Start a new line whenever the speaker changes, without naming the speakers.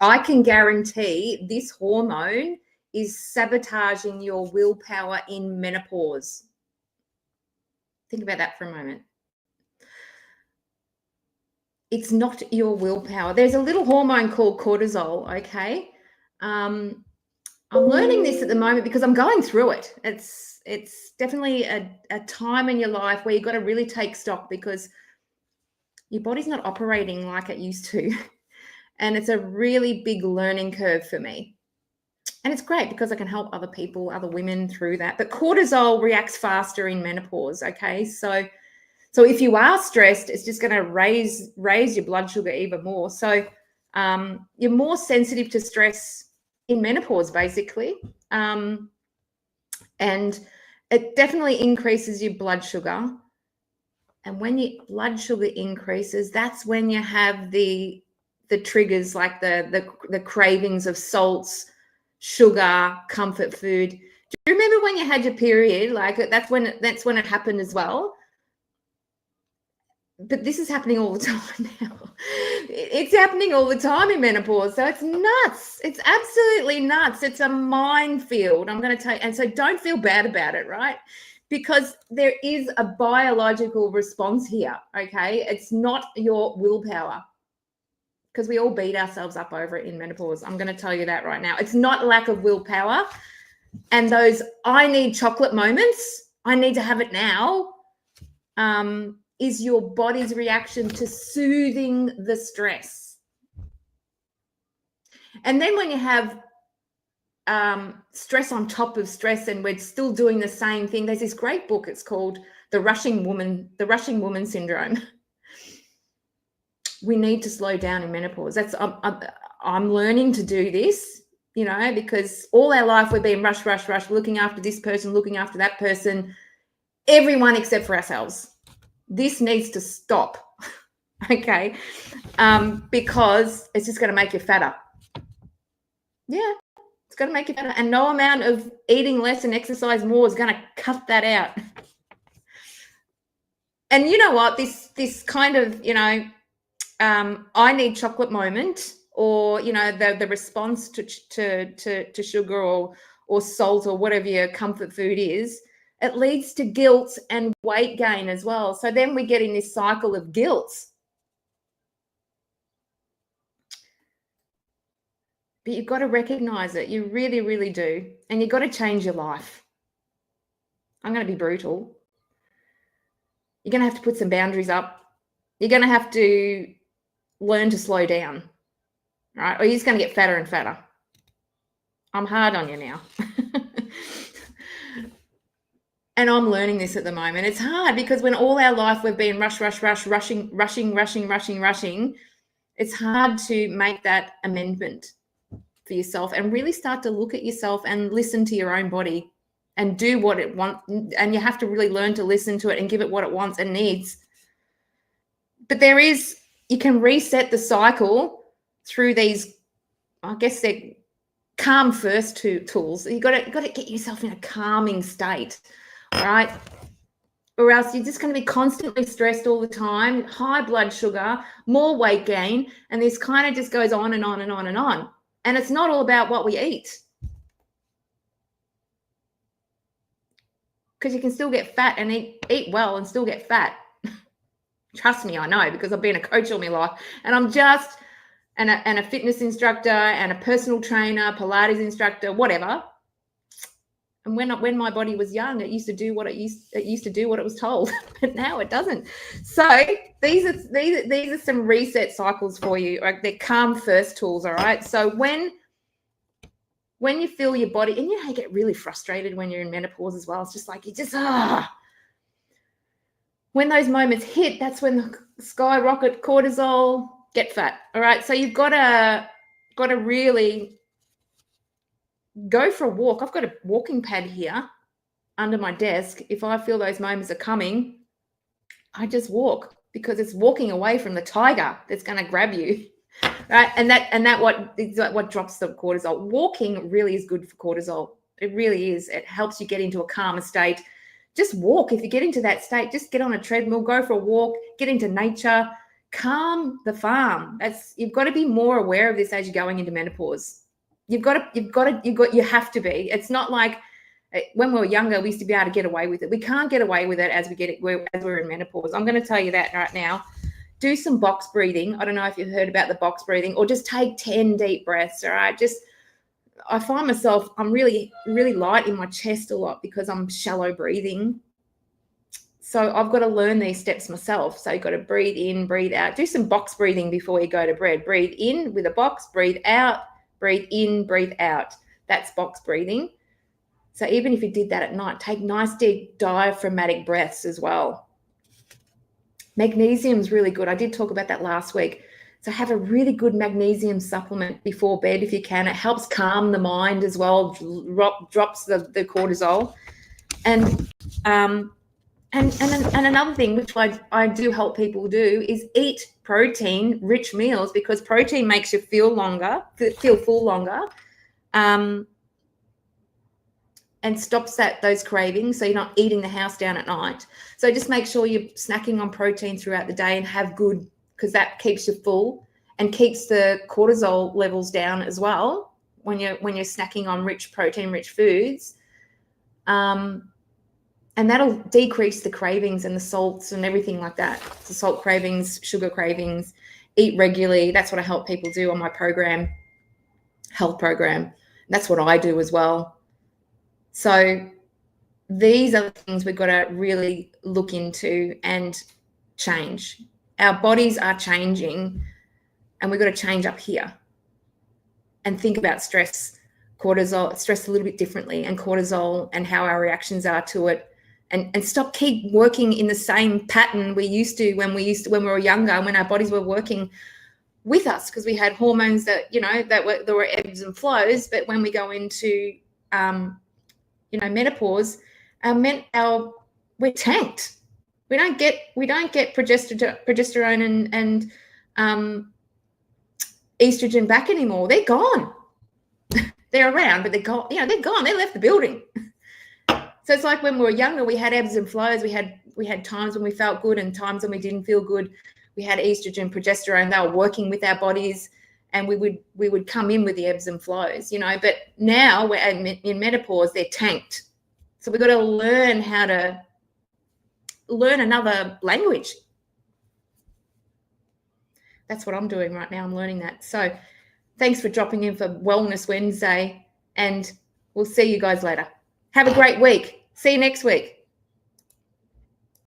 I can guarantee this hormone is sabotaging your willpower in menopause. Think about that for a moment. It's not your willpower. There's a little hormone called cortisol, okay? I'm learning this at the moment because I'm going through it. It's definitely a time in your life where you've got to really take stock because your body's not operating like it used to. And it's a really big learning curve for me. And it's great because I can help other people, other women through that. But cortisol reacts faster in menopause, okay? So if you are stressed, it's just going to raise your blood sugar even more. So you're more sensitive to stress in menopause, basically. And it definitely increases your blood sugar. And when your blood sugar increases, that's when you have the triggers like the cravings of salts, sugar, comfort food. Do you remember when you had your period? Like that's when it happened as well. But this is happening all the time now. It's happening all the time in menopause. So it's nuts. It's absolutely nuts. It's a minefield. I'm going to tell you. And so don't feel bad about it, right? Because there is a biological response here, okay? It's not your willpower. Because we all beat ourselves up over it in menopause. I'm going to tell you that right now. It's not lack of willpower. And those I need chocolate moments, I need to have it now, is your body's reaction to soothing the stress. And then when you have stress on top of stress and we're still doing the same thing, there's this great book. It's called The Rushing Woman Syndrome. We need to slow down in menopause. I'm learning to do this, you know, because all our life we've been rush, looking after this person, looking after that person, everyone except for ourselves. This needs to stop, okay? Because it's just going to make you fatter. Yeah, it's going to make you fatter. And no amount of eating less and exercise more is going to cut that out. And you know what? This kind of, you know, I need chocolate moment, or you know, the response to sugar or salt or whatever your comfort food is, it leads to guilt and weight gain as well. So then we get in this cycle of guilt. But you've got to recognize it. You really, really do. And you've got to change your life. I'm going to be brutal. You're going to have to put some boundaries up. You're going to have to learn to slow down, right? Or you're just going to get fatter and fatter. I'm hard on you now. And I'm learning this at the moment. It's hard because when all our life we've been rushing, it's hard to make that amendment for yourself and really start to look at yourself and listen to your own body and do what it wants. And you have to really learn to listen to it and give it what it wants and needs. But you can reset the cycle through these, I guess they're calm first tools. You've got to get yourself in a calming state, all right? Or else you're just going to be constantly stressed all the time, high blood sugar, more weight gain, and this kind of just goes on and on and on and on. And it's not all about what we eat. Because you can still get fat and eat well and still get fat. Trust me, I know, because I've been a coach all my life, and I'm just and a fitness instructor and a personal trainer, Pilates instructor, whatever. And when my body was young, it used to do what it was told, but now it doesn't. So these are some reset cycles for you. Like they're calm first tools, all right? So when you feel your body, and you get really frustrated when you're in menopause as well. It's just like you just when those moments hit, that's when the skyrocket cortisol, get fat. All right. So you've got to really go for a walk. I've got a walking pad here under my desk. If I feel those moments are coming, I just walk, because it's walking away from the tiger that's going to grab you. Right. And that what drops the cortisol. Walking really is good for cortisol. It really is. It helps you get into a calmer state. Just walk. If you get into that state, just get on a treadmill, go for a walk, get into nature, calm the farm. You've got to be more aware of this as you're going into menopause. You have to be. It's not like when we were younger, we used to be able to get away with it. We can't get away with it as we're in menopause. I'm going to tell you that right now. Do some box breathing. I don't know if you've heard about the box breathing, or just take 10 deep breaths. All right. I find myself, I'm really, really light in my chest a lot because I'm shallow breathing. So I've got to learn these steps myself. So you've got to breathe in, breathe out. Do some box breathing before you go to bed. Breathe in with a box, breathe out, breathe in, breathe out. That's box breathing. So even if you did that at night, take nice deep diaphragmatic breaths as well. Magnesium is really good. I did talk about that last week. So have a really good magnesium supplement before bed if you can. It helps calm the mind as well, drops the cortisol. And another thing which I do help people do is eat protein-rich meals, because protein makes you feel full longer, and stops those cravings, so you're not eating the house down at night. So just make sure you're snacking on protein throughout the day and have good, because that keeps you full and keeps the cortisol levels down as well when you're snacking on protein-rich foods. And that'll decrease the cravings and the salts and everything like that. The salt cravings, sugar cravings, eat regularly. That's what I help people do on my program, health program. That's what I do as well. So these are the things we've got to really look into and change. Our bodies are changing, and we've got to change up here and think about stress a little bit differently, and cortisol and how our reactions are to it, and keep working in the same pattern we used to when we were younger, and when our bodies were working with us, because we had hormones that there were ebbs and flows. But when we go into menopause, we're tanked. We don't get progesterone and estrogen back anymore. They're gone. They're around, but they're gone. They're gone. They left the building. So it's like when we were younger, we had ebbs and flows. We had times when we felt good and times when we didn't feel good. We had estrogen, progesterone. They were working with our bodies, and we would come in with the ebbs and flows, But now we're in menopause, they're tanked. So we've got to learn how to learn another language. That's what I'm doing right now. I'm learning that. So thanks for dropping in for Wellness Wednesday, and we'll see you guys later. Have a great week. See you next week.